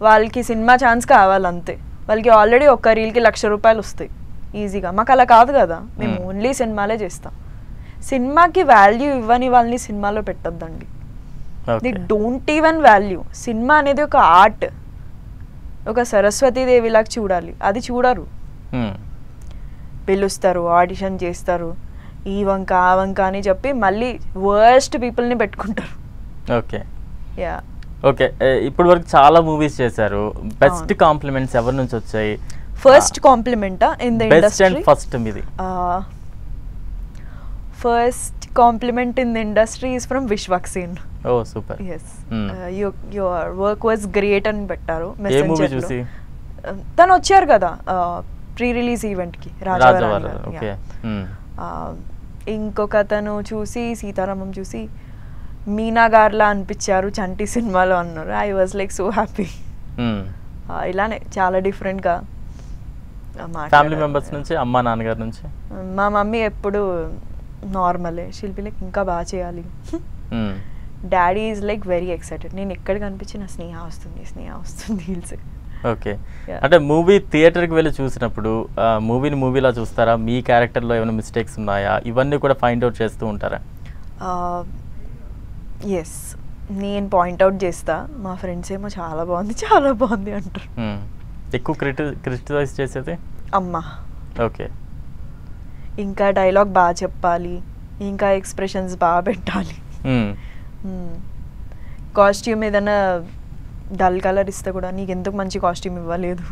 [SPEAKER 2] వాళ్ళకి సినిమా ఛాన్స్ కావాలంతే, వాళ్ళకి ఆల్రెడీ ఒక్క రీల్కి 1,00,000 రూపాయలు వస్తాయి ఈజీగా. మాకు అలా కాదు కదా, మేము ఓన్లీ సినిమాలే చేస్తాం. సినిమాకి వాల్యూ ఇవ్వని వాళ్ళని సినిమాలో పెట్టొద్దండి. They don't even value. సినిమా అనేది ఒక ఆర్ట్, ఒక సరస్వతీదేవిలాగా చూడాలి, అది చూడరు. పిలుస్తారు, ఆడిషన్ చేస్తారు, ఈ వంక ఆ వంక అని చెప్పి మళ్ళీ వర్స్ట్ పీపుల్ని పెట్టుకుంటారు.
[SPEAKER 1] Okay, yeah. ఓకే, ఇప్పుడు వరకు చాలా మూవీస్ చేశారు, బెస్ట్ కాంప్లిమెంట్స్ ఎవరి నుంచి వచ్చాయి?
[SPEAKER 2] ఫస్ట్ కాంప్లిమెంటా ఇన్ ద ఇండస్ట్రీ?
[SPEAKER 1] ఫస్ట్ మీది
[SPEAKER 2] first compliment in the industry is from Vishwaksen.
[SPEAKER 1] Oh super.
[SPEAKER 2] yes, your work was great అని పెట్టారు
[SPEAKER 1] ఏ మూవీ చూసి?
[SPEAKER 2] తను వచ్చారు కదా ప్రీ రిలీజ్ ఈవెంట్కి, రాజావారు.
[SPEAKER 1] ఓకే,
[SPEAKER 2] ఇంకొక తను చూసి సీతారామం చూసి మీనా గార్లా అనిపించారు చంటి సినిమాలో అన్నారు. I was like so happy. ఇలానే చాలా డిఫరెంట్గా.
[SPEAKER 1] ఫ్యామిలీ మెంబర్స్ నుంచి, అమ్మా నాన్నగారి నుంచి?
[SPEAKER 2] మా మమ్మీ ఎప్పుడు నార్మలే, శిల్పి లైక్ ఇంకా బాగా చేయాలి. Daddy is like very excited, నేను ఎక్కడ కనిపించిన స్నేహ వస్తుంది హిల్స్.
[SPEAKER 1] ఓకే, అంటే మూవీ థియేటర్కి వెళ్ళి చూసినప్పుడు మూవీని మూవీలా చూస్తారా? మీ క్యారెక్టర్లో ఏమైనా మిస్టేక్స్ ఉన్నాయా? ఇవన్నీ కూడా ఫైండ్ అవుట్ చేస్తూ ఉంటారా?
[SPEAKER 2] ఎస్, నేను పాయింట్అవుట్ చేస్తా, మా ఫ్రెండ్స్ ఏమో చాలా బాగుంది అంటారు.
[SPEAKER 1] ఎక్కువ క్రిటిసైజ్ చేసేది
[SPEAKER 2] అమ్మా.
[SPEAKER 1] ఓకే,
[SPEAKER 2] ఇంకా డైలాగ్ బాగా చెప్పాలి, ఇంకా ఎక్స్ప్రెషన్స్ బాగా పెట్టాలి. కాస్ట్యూమ్ ఏదైనా డల్ కలర్ ఇస్తే కూడా నీకు ఎందుకు మంచి కాస్ట్యూమ్ ఇవ్వలేదు,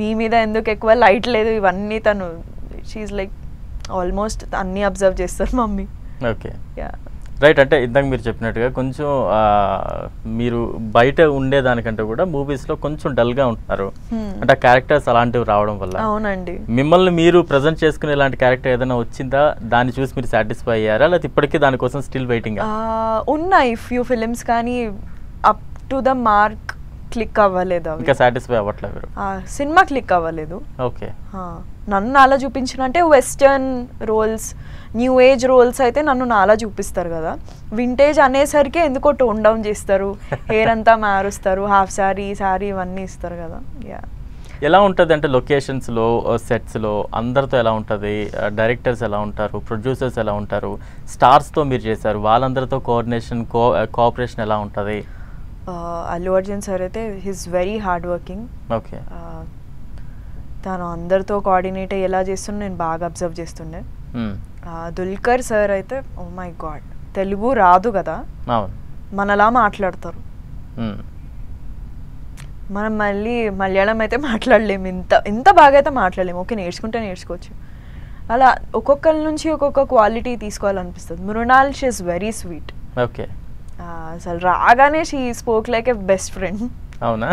[SPEAKER 2] నీ మీద ఎందుకు ఎక్కువ లైట్ లేదు, ఇవన్నీ తను షీఈ్ లైక్ ఆల్మోస్ట్ అన్నీ అబ్జర్వ్ చేస్తారు మమ్మీ.
[SPEAKER 1] Okay, right. అంటే ఇందాక మీరు చెప్పినట్టుగా కొంచెం మీరు బయట ఉండేదానికంటే కూడా మూవీస్లో కొంచెం డల్గా ఉంటున్నారు, అంటే ఆ క్యారెక్టర్స్ అలాంటివి రావడం వల్ల.
[SPEAKER 2] అవునండి.
[SPEAKER 1] మిమ్మల్ని మీరు ప్రజెంట్ చేసుకునే ఇలాంటి క్యారెక్టర్ ఏదైనా వచ్చిందా? దాన్ని చూసి మీరు సాటిస్ఫై అయ్యారా, లేకపోతే ఇప్పటికీ దానికోసం స్టిల్ వెయిటింగ్?
[SPEAKER 2] ఉన్నాయి ఫ్యూ ఫిలిమ్స్, కానీ up to the mark click అవ్వలేదు అవి.
[SPEAKER 1] ఇంకా సాటిస్ఫై అవ్వట్లేదు మీరు?
[SPEAKER 2] సినిమా క్లిక్ అవ్వలేదు.
[SPEAKER 1] ఓకే.
[SPEAKER 2] నన్ను అలా చూపించినంటే western roles, new age roles అయితే నన్ను నాలా చూపిస్తారు కదా, వింటేజ్ అనేసరికి ఎందుకో టోన్ డౌన్ చేస్తారు, హెయిర్ అంతా మారుస్తారు, హాఫ్ సారీ సారీ ఇవన్నీ ఇస్తారు కదా. యా.
[SPEAKER 1] ఎలా ఉంటుంది అంటే లొకేషన్స్లో, సెట్స్లో అందరితో ఎలా ఉంటుంది, డైరెక్టర్స్ ఎలా ఉంటారు, ప్రొడ్యూసర్స్ ఎలా ఉంటారు, స్టార్స్తో మీరు చేశారు, వాళ్ళందరితో కోఆర్డినేషన్ కోఆపరేషన్ ఎలా ఉంటుంది?
[SPEAKER 2] అల్లు అర్జున్ సార్ అయితే he's very hard working.
[SPEAKER 1] Okay.
[SPEAKER 2] తను అందరితో కోఆర్డినేట్ ఎలా చేస్తుండే నేను బాగా అబ్జర్వ్ చేస్తుండే. దుల్కర్ సార్ అయితే ఓ మై గాడ్, తెలుగు రాదు కదా, మనలా మాట్లాడతారు. మనం మళ్ళీ మలయాళం అయితే మాట్లాడలేము, ఇంత బాగా అయితే మాట్లాడలేము. ఓకే, నేర్చుకుంటే నేర్చుకోవచ్చు. అలా ఒక్కొక్కరి నుంచి ఒక్కొక్క క్వాలిటీ తీసుకోవాలనిపిస్తుంది. Mrunal she is very sweet.
[SPEAKER 1] Okay.
[SPEAKER 2] అసలు రాగానే she spoke like a best friend.
[SPEAKER 1] అవునా?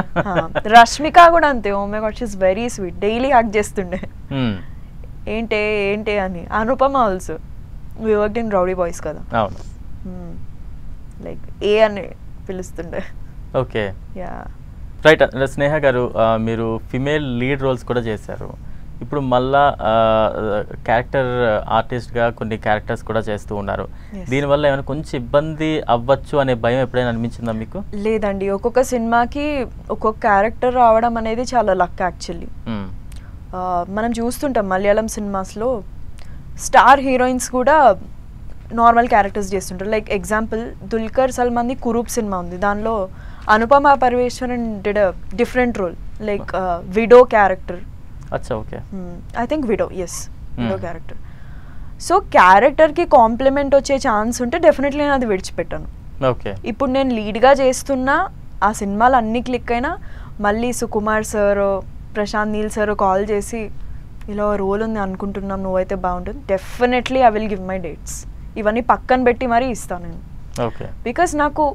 [SPEAKER 2] రష్మిక కూడా అంతే. Oh my god, she is very sweet. Daily హక్ చేస్తుండే, ఏంటే ఏంటే అని. Anupama also, we worked in Rowdy Boys కదా, లైక్ ఏ అని పిలుస్తుండే.
[SPEAKER 1] Okay.
[SPEAKER 2] Ya.
[SPEAKER 1] Right. Sneha garu, మీరు ఫిమేల్ లీడ్ రోల్స్ కూడా చేశారు. ఇప్పుడు మళ్ళా క్యారెక్టర్ ఆర్టిస్ట్గా కొన్ని క్యారెక్టర్స్ కూడా చేస్తూ ఉన్నారు. దీనివల్ల ఏమైనా కొంచెం ఇబ్బంది అవ్వచ్చు అనే భయం ఎప్పుడైనా అనిపించిందా మీకు?
[SPEAKER 2] లేదండి, ఒక్కొక్క సినిమాకి ఒక్కొక్క క్యారెక్టర్ రావడం అనేది చాలా లక్ యాక్చువల్లీ. మనం చూస్తుంటాం మలయాళం సినిమాస్లో స్టార్ హీరోయిన్స్ కూడా నార్మల్ క్యారెక్టర్స్ చేస్తుంటారు. లైక్ ఎగ్జాంపుల్ దుల్కర్ సల్మాన్ది కురూప్ సినిమా ఉంది, దానిలో Anupama Parameswaran did a different role, like widow character.
[SPEAKER 1] అచ్చా, okay.
[SPEAKER 2] I think widow, yes, widow character. So క్యారెక్టర్కి కాంప్లిమెంట్ వచ్చే ఛాన్స్ ఉంటే డెఫినెట్లీ నేను అది విడిచిపెట్టాను.
[SPEAKER 1] ఓకే.
[SPEAKER 2] ఇప్పుడు నేను లీడ్గా చేస్తున్నా, ఆ సినిమాలు అన్నీ క్లిక్ అయినా మళ్ళీ Sukumar sir, Prashanth Neel sir call చేసి ఇలా రోల్ ఉంది అనుకుంటున్నాం, నువ్వైతే బాగుంటుంది, definitely I will give my dates, ఇవన్నీ పక్కన పెట్టి మరీ ఇస్తాను నేను.
[SPEAKER 1] ఓకే.
[SPEAKER 2] బికాస్ నాకు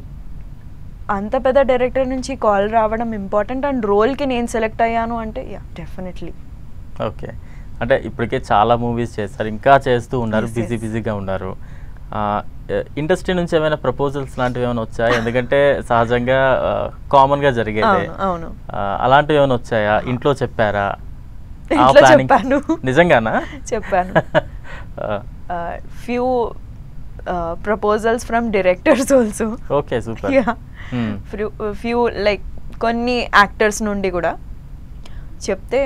[SPEAKER 2] అంత పెద్ద డైరెక్టర్ నుంచి కాల్ రావడం ఇంపార్టెంట్, అండ్ రోల్కి నేను సెలెక్ట్ అయ్యాను అంటే యా డెఫినెట్లీ.
[SPEAKER 1] ఓకే. అంటే ఇప్పటికే చాలా మూవీస్ చేస్తారు, ఇంకా చేస్తూ ఉన్నారు, బిజీగా ఉన్నారు. ఇండస్ట్రీ నుంచి ఏమైనా ప్రపోజల్స్ లాంటివి ఏమైనా వచ్చాయా? ఎందుకంటే సహజంగా కామన్గా జరిగేది.
[SPEAKER 2] అవును.
[SPEAKER 1] అలాంటివి ఏమైనా వచ్చాయా? ఇంట్లో చెప్పారా?
[SPEAKER 2] చెప్పాను.
[SPEAKER 1] నిజంగానా?
[SPEAKER 2] చెప్పాను. Few proposals from directors also.
[SPEAKER 1] Okay, super.
[SPEAKER 2] Few like కొన్ని యాక్టర్స్ నుండి కూడా చెప్తే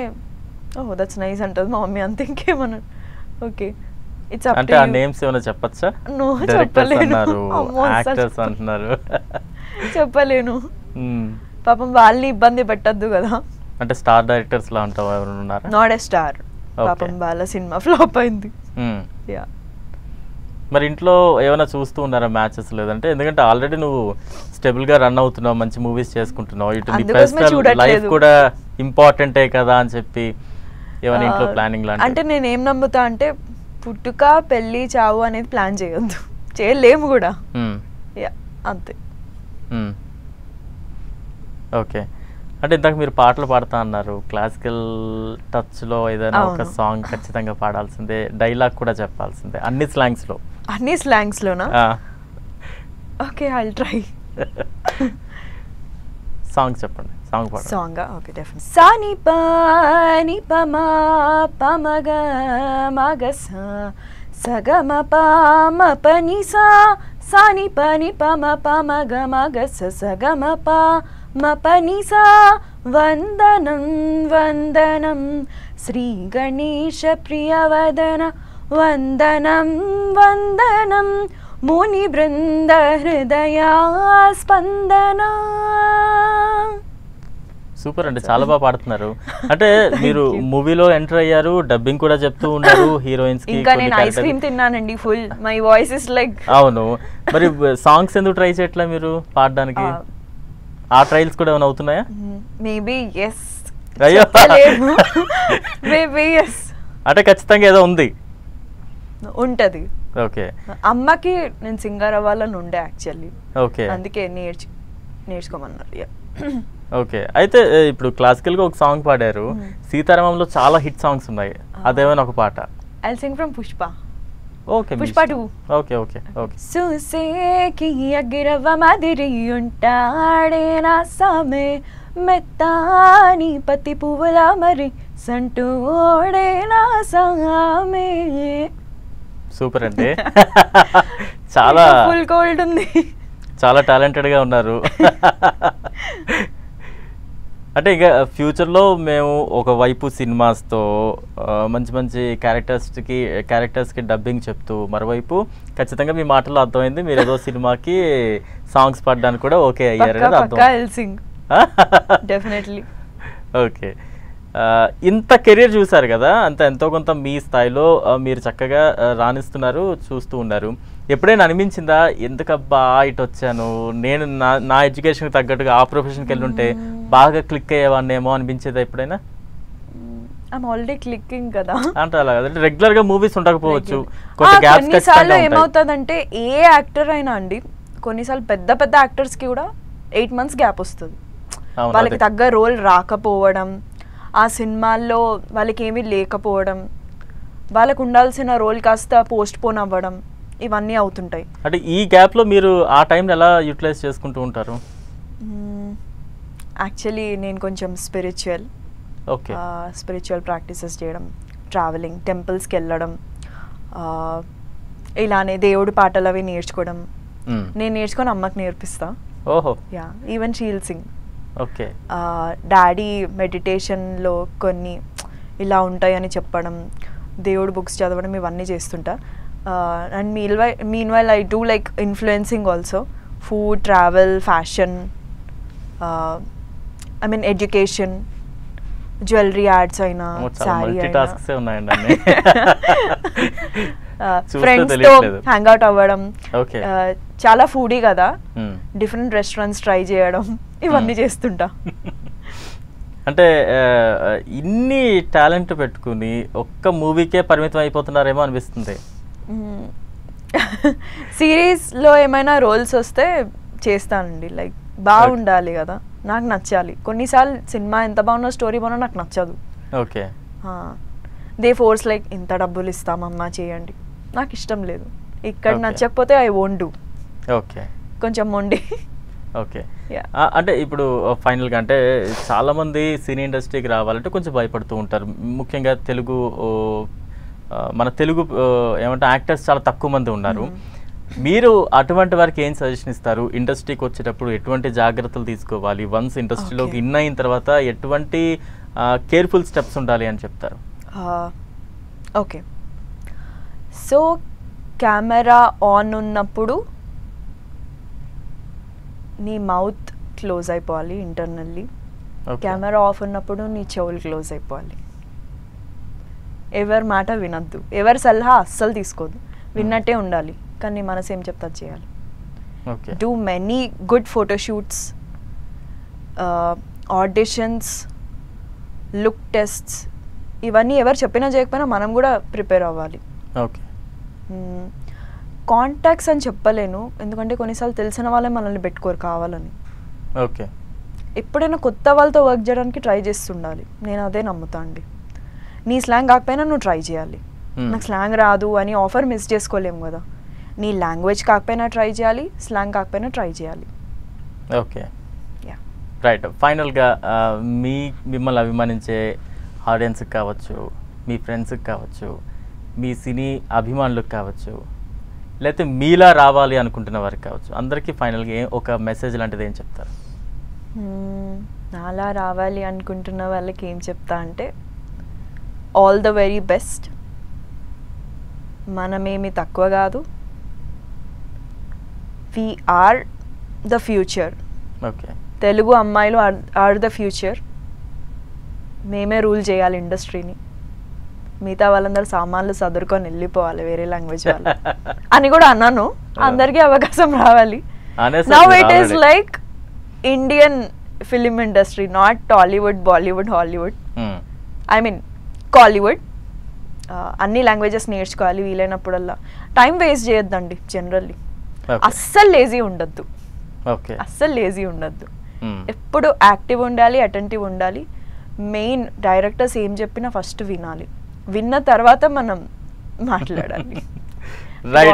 [SPEAKER 2] ఓ దట్స్ నైస్ అంటది మా మమ్మీ, అంతే, ఇంకేమన్నా. Okay, it's up to you.
[SPEAKER 1] అంటే ఆ నేమ్స్ ఏమైనా చెప్పొచ్చా?
[SPEAKER 2] నో,
[SPEAKER 1] చెప్పలేను. యాక్టర్స్ అంటున్నారు,
[SPEAKER 2] చెప్పలేను. పాపం వాళ్ళని ఇబ్బంది పెట్టద్దు కదా.
[SPEAKER 1] అంటే స్టార్ డైరెక్టర్స్ లా ఉంటావు ఎవరు ఉన్నారా?
[SPEAKER 2] నాట్ ఎ స్టార్, పాపం వాళ్ళ సినిమా ఫ్లాప్ అయింది. యా.
[SPEAKER 1] మరి ఇంట్లో ఏమైనా చూస్తూ ఉన్నారా మ్యాచెస్? లేదంటే ఎందుకంటే ఆల్రెడీ నువ్వు స్టేబుల్ గా రన్ అవుతున్నావు, మంచి మూవీస్ చేసుకుంటున్నావు, ఇటు నీ పర్సనల్ లైఫ్ కూడా ఇంపార్టెంటే కదా అని చెప్పి ఏమైనా ఇంట్లో ప్లానింగ్ లాంటి?
[SPEAKER 2] అంటే నేను ఏం నమ్ముతా అంటే పుట్టుక, పెళ్లి, చావు అనేది ప్లాన్ చేయొద్దు, చేయలేము కూడా. యా, అంతే.
[SPEAKER 1] ఓకే. అంటే ఇందాక మీరు పాటలు పాడుతా అన్నారు, క్లాసికల్ టచ్లో ఏదైనా ఒక సాంగ్ ఖచ్చితంగా పాడాల్సిందే, డైలాగ్ కూడా చెప్పాల్సిందే, అన్ని స్లాంగ్స్లో.
[SPEAKER 2] అన్ని స్లాంగ్స్లోనా? Okay, I will try.
[SPEAKER 1] Song చెప్పండి, సాంగ్ పాడండి.
[SPEAKER 2] సాంగా? Okay, definitely. సాని పాని పమా పమగ మగస సగమ పామ పని సా సాని పని పమ పమగ మగస సగమ పా మపనిసా వందనం వందనం శ్రీ గణేశ ప్రియవదన వందనం వందనం ముని బృంద హృదయా స్పందన.
[SPEAKER 1] సూపర్ అండి, చాలా బాగా పాడుతున్నారు. అంటే మీరు మూవీలో ఎంటర్ అయ్యారు, డబ్బింగ్ కూడా చెప్తూ ఉన్నారు హీరోయిన్స్ కి.
[SPEAKER 2] ఇంకా నేను ఐస్ క్రీమ్ తిన్నానండి, full my voice is like.
[SPEAKER 1] అవును, మరి సాంగ్స్ ఎందుకు ట్రై చేయట్లా మీరు పాడడానికి? ఆ ట్రయల్స్ కూడా ఏమైనా అవుతున్నాయా?
[SPEAKER 2] Maybe yes.
[SPEAKER 1] అయ్యో,
[SPEAKER 2] మేబీ ఎస్.
[SPEAKER 1] అంటే ఖచ్చితంగా ఏదో ఉంది,
[SPEAKER 2] ఉంటది.
[SPEAKER 1] ఓకే.
[SPEAKER 2] అమ్మకి నేను సింగర్ అవ్వాలని ఉండే యాక్చువల్లీ.
[SPEAKER 1] ఓకే,
[SPEAKER 2] అందుకే నేర్చుకోమన్నారు.
[SPEAKER 1] ఓకే. అయితే ఇప్పుడు క్లాసికల్ గా ఒక సాంగ్ పాడారు, సీతారామంలో చాలా హిట్ సాంగ్స్ ఉన్నాయి, అదేమైనా ఒక పాట?
[SPEAKER 2] I will sing from Pushpa.
[SPEAKER 1] Okay,
[SPEAKER 2] Pushpa 2.
[SPEAKER 1] Okay okay okay.
[SPEAKER 2] చూసేకి అగ్రవ మదిరి ఉంటాడే నా సామే మెత్తాని పత్తి పువ్వులా మరి సంటూ ఓడే నా సామే.
[SPEAKER 1] సూపర్ అండి. చాలా
[SPEAKER 2] ఫుల్ కోల్డ్ ఉంది.
[SPEAKER 1] చాలా టాలెంటెడ్గా ఉన్నారు. అంటే ఇంకా ఫ్యూచర్లో మేము ఒకవైపు సినిమాస్తో మంచి మంచి క్యారెక్టర్స్కి డబ్బింగ్ చెప్తూ, మరోవైపు ఖచ్చితంగా మీ మాటల్లో అర్థమైంది మీరు ఏదో సినిమాకి సాంగ్స్ పాడడానికి కూడా ఓకే అయ్యారు కదా అర్థం.
[SPEAKER 2] డెఫినెట్లీ.
[SPEAKER 1] ఓకే, ఇంత కెరీర్ చూసారు కదా, అంత ఎంతో కొంత మీ స్థాయిలో మీరు చక్కగా రాణిస్తున్నారు, చూస్తూ ఉన్నారు. ఎప్పుడైనా అనిపించిందా ఎందుకబ్బా ఇటు వచ్చాను, నేను నా ఎడ్యుకేషన్కి తగ్గట్టుగా ఆ ప్రొఫెషన్కి వెళ్ళి ఉంటే బాగా క్లిక్ అయ్యేవాడినేమో అనిపించేదా ఎప్పుడైనా?
[SPEAKER 2] ఐమ్ ఆల్రెడీ క్లిక్కింగ్ కదా
[SPEAKER 1] అంటే అలా కదా, రెగ్యులర్గా మూవీస్ ఉండకపోవచ్చు,
[SPEAKER 2] కొన్నిసార్లు ఏమవుతుందంటే ఏ యాక్టర్ అయినా అండి, కొన్నిసార్లు పెద్ద పెద్ద యాక్టర్స్కి కూడా 8 months గ్యాప్ వస్తుంది. వాళ్ళకి తగ్గ రోల్ రాకపోవడం, ఆ సినిమాల్లో వాళ్ళకి ఏమీ లేకపోవడం, వాళ్ళకు ఉండాల్సిన రోల్ కాస్త పోస్ట్ పోన్ అవ్వడం, ఇవన్నీ అవుతుంటాయి.
[SPEAKER 1] అంటే ఈ గ్యాప్లో మీరు ఆ టైంని ఎలా యూటిలైజ్ చేసుకుంటూ ఉంటారు?
[SPEAKER 2] యాక్చువల్లీ నేను కొంచెం స్పిరిచువల్ ప్రాక్టీసెస్ చేయడం, ట్రావెలింగ్, టెంపుల్స్కి వెళ్ళడం, ఇలానే దేవుడి పాటలు అవి నేర్చుకోవడం. నేను నేర్చుకొని అమ్మకి నేర్పిస్తా.
[SPEAKER 1] ఓహో,
[SPEAKER 2] ya, even she will sing.
[SPEAKER 1] Okay.
[SPEAKER 2] Daddy మెడిటేషన్లో కొన్ని ఇలా ఉంటాయని చెప్పడం, దేవుడు బుక్స్ చదవడం, ఇవన్నీ చేస్తుంటా. And mean while I do like influencing also, food, travel, fashion, I mean education, jewellery ads అయినా, శారీ అయినా, ఫ్రెండ్స్తో హ్యాంగ్ అవుట్ అవ్వడం, చాలా ఫుడీ కదా, డిఫరెంట్ రెస్టారెంట్స్ ట్రై చేయడం, ఇవన్నీ చేస్తుంటా.
[SPEAKER 1] అంటే ఇన్ని టాలెంట్ పెట్టుకుని ఒక్క మూవీకే పరిమితం అయిపోతున్నారేమో అనిపిస్తుంది.
[SPEAKER 2] సిరీస్లో ఏమైనా రోల్స్ వస్తే చేస్తానండి, లైక్ బాగుండాలి కదా, నాకు నచ్చాలి. కొన్నిసార్లు సినిమా ఎంత బాగున్నా, స్టోరీ బాగున్నా నాకు నచ్చదు.
[SPEAKER 1] ఓకే,
[SPEAKER 2] దే ఫోర్స్ లైక్ ఇంత డబ్బులు ఇస్తామమ్మా చేయండి, నాకు ఇష్టం లేదు. ఇక్కడ నచ్చకపోతే ఐ వోంట్ డూ.
[SPEAKER 1] ఓకే,
[SPEAKER 2] కొంచెం మొండి.
[SPEAKER 1] ఓకే. అంటే ఇప్పుడు ఫైనల్గా అంటే చాలామంది సినీ ఇండస్ట్రీకి రావాలంటే కొంచెం భయపడుతూ ఉంటారు. ముఖ్యంగా మన తెలుగు ఏమంటే యాక్టర్స్ చాలా తక్కువ మంది ఉన్నారు. మీరు అటువంటి వారికి ఏం సజెషన్ ఇస్తారు? ఇండస్ట్రీకి వచ్చేటప్పుడు ఎటువంటి జాగ్రత్తలు తీసుకోవాలి, వన్స్ ఇండస్ట్రీలోకి ఇన్ అయిన తర్వాత ఎటువంటి కేర్ఫుల్ స్టెప్స్ ఉండాలి అని చెప్తారు?
[SPEAKER 2] ఓకే, సో కెమెరా ఆన్ ఉన్నప్పుడు నీ మౌత్ క్లోజ్ అయిపోవాలి ఇంటర్నల్లీ. కెమెరా ఆఫ్ ఉన్నప్పుడు నీ చెవులు క్లోజ్ అయిపోవాలి. ఎవరి మాట వినద్దు, ఎవరి సలహా అస్సలు తీసుకోవద్దు, విన్నట్టే ఉండాలి, కానీ మనసు ఏం చెప్తా చేయాలి. Do many good photoshoots, auditions, look tests, ఇవన్నీ ఎవరు చెప్పినా చేయకపోయినా మనం కూడా ప్రిపేర్ అవ్వాలి.
[SPEAKER 1] ఓకే,
[SPEAKER 2] కాంటాక్ట్స్ అని చెప్పలేను, ఎందుకంటే కొన్నిసార్లు తెలిసిన వాళ్ళే మనల్ని పెట్టుకోరు కావాలని.
[SPEAKER 1] ఓకే,
[SPEAKER 2] ఎప్పుడైనా కొత్త వాళ్ళతో వర్క్ చేయడానికి ట్రై చేస్తుండాలి, నేను అదే నమ్ముతా అండి. నీ స్లాంగ్ కాకపోయినా నువ్వు ట్రై చేయాలి. నాకు స్లాంగ్ రాదు అని ఆఫర్ మిస్ చేసుకోలేము కదా. నీ లాంగ్వేజ్ కాకపోయినా ట్రై చేయాలి, స్లాంగ్ కాకపోయినా ట్రై చేయాలి.
[SPEAKER 1] Okay, right. ఫైనల్గా మిమ్మల్ని అభిమానించే ఆడియన్స్కి కావచ్చు, మీ ఫ్రెండ్స్కి కావచ్చు, మీ సినీ అభిమానులకు కావచ్చు, లేకపోతే మీలా రావాలి అనుకుంటున్న వారికి కావచ్చు, అందరికీ ఫైనల్గా ఒక మెసేజ్ లాంటిది ఏం చెప్తారు?
[SPEAKER 2] నాలా రావాలి అనుకుంటున్న వాళ్ళకి ఏం చెప్తా అంటే, ఆల్ ద వెరీ బెస్ట్. మనమేమి తక్కువ కాదు, we are the future.
[SPEAKER 1] Okay,
[SPEAKER 2] Telugu అమ్మాయిలు ఆర్ ద ఫ్యూచర్. మేమే రూల్ చేయాలి ఇండస్ట్రీని, మిగతా వాళ్ళందరూ సామాన్లు సదురుకొని వెళ్ళిపోవాలి వేరే లాంగ్వేజ్ వాళ్ళు అని కూడా అన్నాను. అందరికీ అవకాశం రావాలి. Now it is like Indian film industry, not Tollywood, Bollywood, Hollywood, I mean Kollywood. అన్ని లాంగ్వేజెస్ నేర్చుకోవాలి వీలైనప్పుడల్లా. టైం వేస్ట్ చేయొద్దండి జనరల్లీ. అస్సలు లేజీ ఉండద్దు, అస్సలు లేజీ ఉండద్దు. ఎప్పుడు యాక్టివ్ ఉండాలి, అటెంటివ్ ఉండాలి. మెయిన్ డైరెక్టర్స్ ఏం చెప్పినా ఫస్ట్ వినాలి, విన్న తర్వాత మనం మాట్లాడాలి.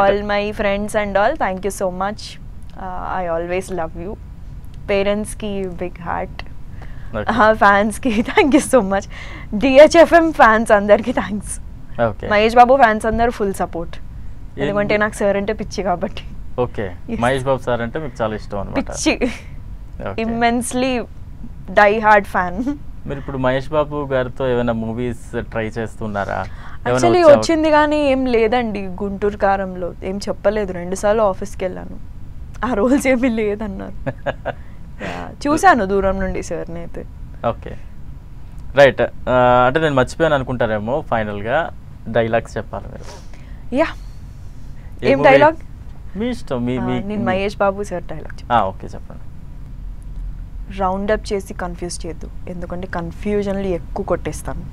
[SPEAKER 2] All my friends and all, thank you so much. I always love you. పేరెంట్స్కి బిగ్ హార్ట్, ఫ్యాన్స్కి thank you so much. DHFM fans అందరికీ thanks.
[SPEAKER 1] Okay.
[SPEAKER 2] Mahesh Babu fans అందరూ ఫుల్ సపోర్ట్, ఎందుకంటే నాకు సార్ అంటే పిచ్చి కాబట్టి.
[SPEAKER 1] ఓకే. మహేష్ బాబు సార్ అంటే మీకు చాలా ఇష్టం అన్నమాట.
[SPEAKER 2] పిచ్చి, ఇమ్మెన్స్లీ డై హార్డ్ ఫ్యాన్.
[SPEAKER 1] మీరు ఇప్పుడు మహేష్ బాబు గారితో ఏమైనా మూవీస్ ట్రై చేస్తున్నారా?
[SPEAKER 2] యాక్చువల్లీ వచ్చింది కానీ ఏం లేదండి. గుంటూరు కారంలో ఏం చెప్పలేదు, 2 సార్లు ఆఫీస్కి వెళ్ళాను, ఆ రోల్స్ ఏమీ లేదన్నారు. చూశాను దూరం నుండి సార్ని అయితే.
[SPEAKER 1] Okay right. అంటే నేను మర్చిపోయాను అనుకుంటారేమో, ఫైనల్గా డైలాగ్స్ చెప్పాలి మీరు.
[SPEAKER 2] యా, ఏం డైలాగ్?
[SPEAKER 1] మీ ఇష్టం.
[SPEAKER 2] నేను Mahesh Babu sir dialogue.
[SPEAKER 1] Okay చెప్పండి.
[SPEAKER 2] రౌండ్ అప్ చేసి కన్ఫ్యూజ్ చేయొద్దు, ఎందుకంటే కన్ఫ్యూజన్లు ఎక్కువ కొట్టేస్తాను.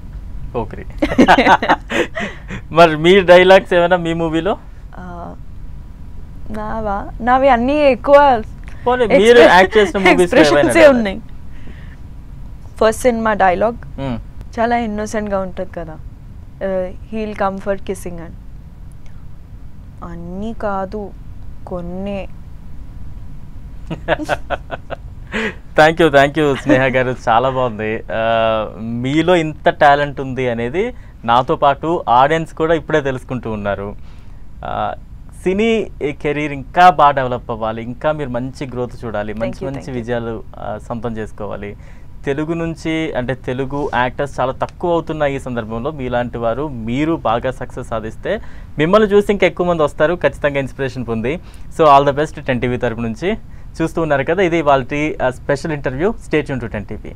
[SPEAKER 1] ఓకే. మరి మీ డైలాగ్స్ ఏమైనా మీ మూవీలో?
[SPEAKER 2] నావి అన్నీ ఎక్కువ
[SPEAKER 1] మీరు యాక్ట్ చేసిన మూవీస్
[SPEAKER 2] ఉన్నాయి. ఫస్ట్ సినిమా డైలాగ్ చాలా ఇన్నోసెంట్గా ఉంటుంది కదా, హీల్ కమ్ ఫర్ కిస్సింగ్ అని. అన్నీ కాదు, కొన్నే.
[SPEAKER 1] థ్యాంక్ యూ స్నేహ గారు, చాలా బాగుంది. మీలో ఇంత టాలెంట్ ఉంది అనేది నాతో పాటు ఆడియన్స్ కూడా ఇప్పుడే తెలుసుకుంటూ ఉన్నారు. సినీ కెరీర్ ఇంకా బాగా డెవలప్ అవ్వాలి, ఇంకా మీరు మంచి గ్రోత్ చూడాలి, మంచి విజయాలు సొంతం చేసుకోవాలి. తెలుగు నుంచి అంటే తెలుగు యాక్టర్స్ చాలా తక్కువ అవుతున్న ఈ సందర్భంలో మీలాంటి వారు మీరు బాగా సక్సెస్ సాధిస్తే మిమ్మల్ని చూసి ఇంకా ఎక్కువ మంది వస్తారు, ఖచ్చితంగా ఇన్స్పిరేషన్ పొంది. So all the best 10 TV తరపు నుంచి. చూస్తూ ఉన్నారు కదా, ఇది వాళ్ళ special interview. Stay tune to 10 TV.